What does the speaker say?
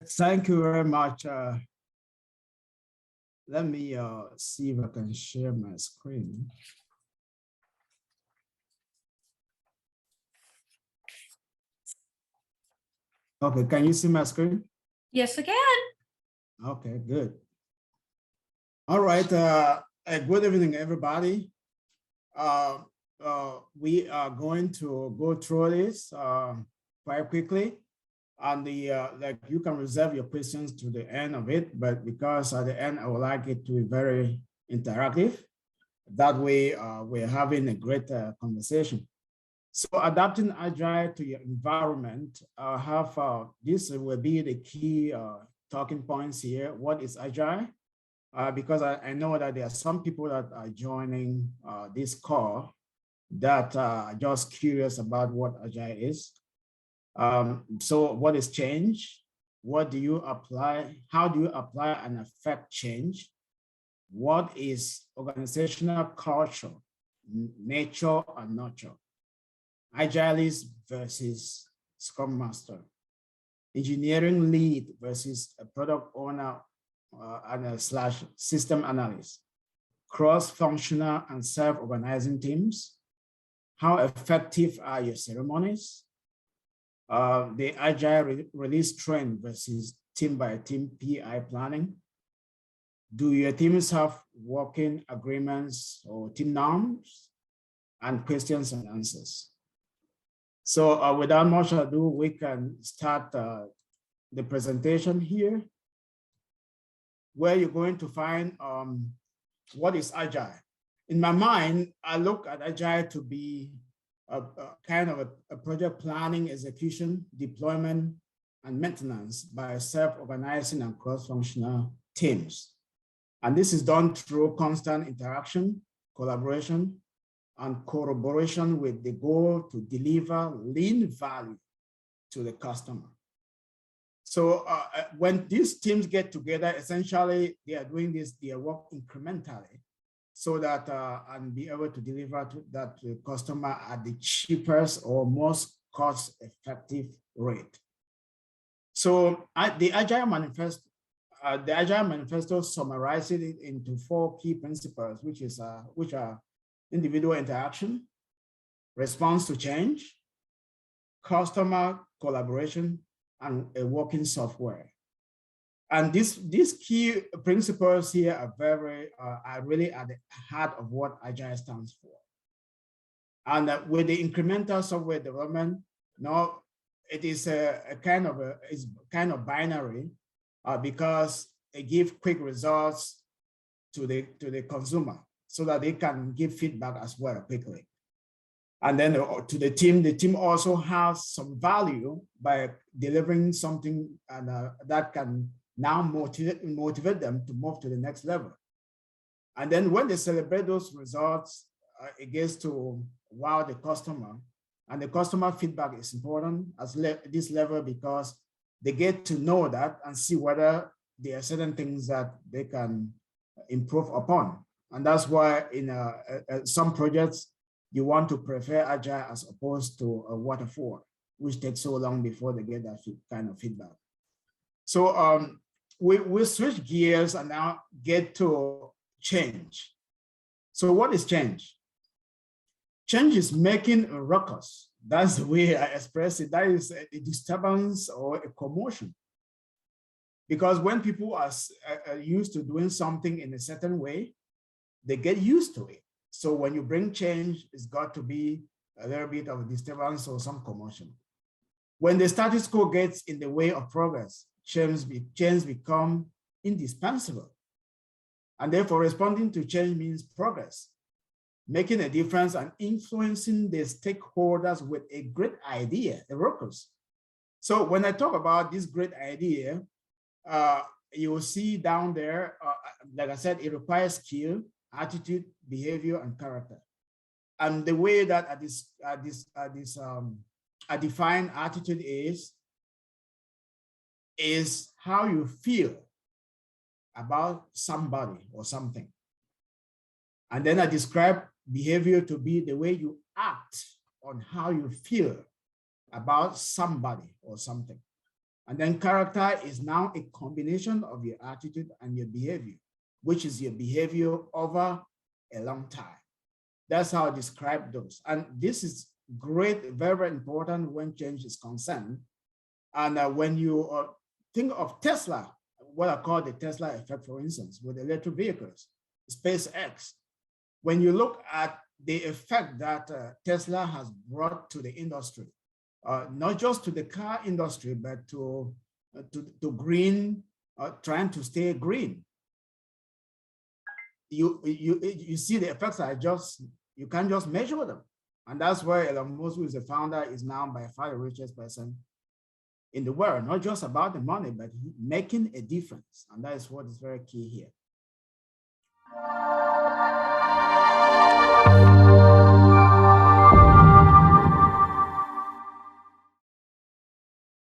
Thank you very much. Let me see if I can share my screen. Okay, can you see my screen? Yes, I can. Okay, good. All right, good evening, everybody. We are going to go through this quite quickly. And like you can reserve your questions to the end of it, but because at the end, I would like it to be very interactive. That way, we're having a great conversation. So adapting Agile to your environment, this will be the key talking points here. What is Agile? Because I know that there are some people that are joining this call that are just curious about what Agile is. So what is change? What do you apply? How do you apply and affect change? What is organizational culture, nature and nurture? Agilist versus Scrum Master. Engineering lead versus a product owner and a / system analyst. Cross-functional and self-organizing teams. How effective are your ceremonies? The Agile release trend versus team by team PI planning. Do your teams have working agreements or team norms? And questions and answers. So without much ado, we can start the presentation here, where you're going to find what is Agile. In my mind, I look at Agile to be a kind of a project planning, execution, deployment, and maintenance by self-organizing and cross-functional teams. And this is done through constant interaction, collaboration, and corroboration with the goal to deliver lean value to the customer. So when these teams get together, essentially they are doing their work incrementally, so that and be able to deliver to that to the customer at the cheapest or most cost-effective rate. So the Agile Manifesto summarizes it into 4 key principles, which are individual interaction, response to change, customer collaboration, and a working software. And these key principles here are really at the heart of what Agile stands for. And with the incremental software development, now it is a kind of binary because it gives quick results to the consumer so that they can give feedback as well quickly. And then to the team also has some value by delivering something and that can now motivate them to move to the next level. And then when they celebrate those results, it gets to wow the customer. And the customer feedback is important at this level because they get to know that and see whether there are certain things that they can improve upon. And that's why in some projects, you want to prefer Agile as opposed to a waterfall, which takes so long before they get that kind of feedback. So we switch gears and now get to change. So what is change? Change is making a ruckus. That's the way I express it. That is a disturbance or a commotion. Because when people are used to doing something in a certain way, they get used to it. So when you bring change, it's got to be a little bit of a disturbance or some commotion. When the status quo gets in the way of progress, change become indispensable. And therefore responding to change means progress, making a difference and influencing the stakeholders with a great idea, the workers. So when I talk about this great idea, you will see down there, like I said, it requires skill, attitude, behavior, and character. And the way that I define attitude is how you feel about somebody or something. And then I describe behavior to be the way you act on how you feel about somebody or something. And then character is now a combination of your attitude and your behavior, which is your behavior over a long time. That's how I describe those. And this is great, very, very important when change is concerned. And when you think of Tesla, what I call the Tesla effect, for instance, with electric vehicles, SpaceX, when you look at the effect that Tesla has brought to the industry, not just to the car industry, but to green, trying to stay green. You see the effects are just, you can't just measure them. And that's why Elon Musk, who is the founder, is now by far the richest person in the world, not just about the money, but making a difference. And that is what is very key here.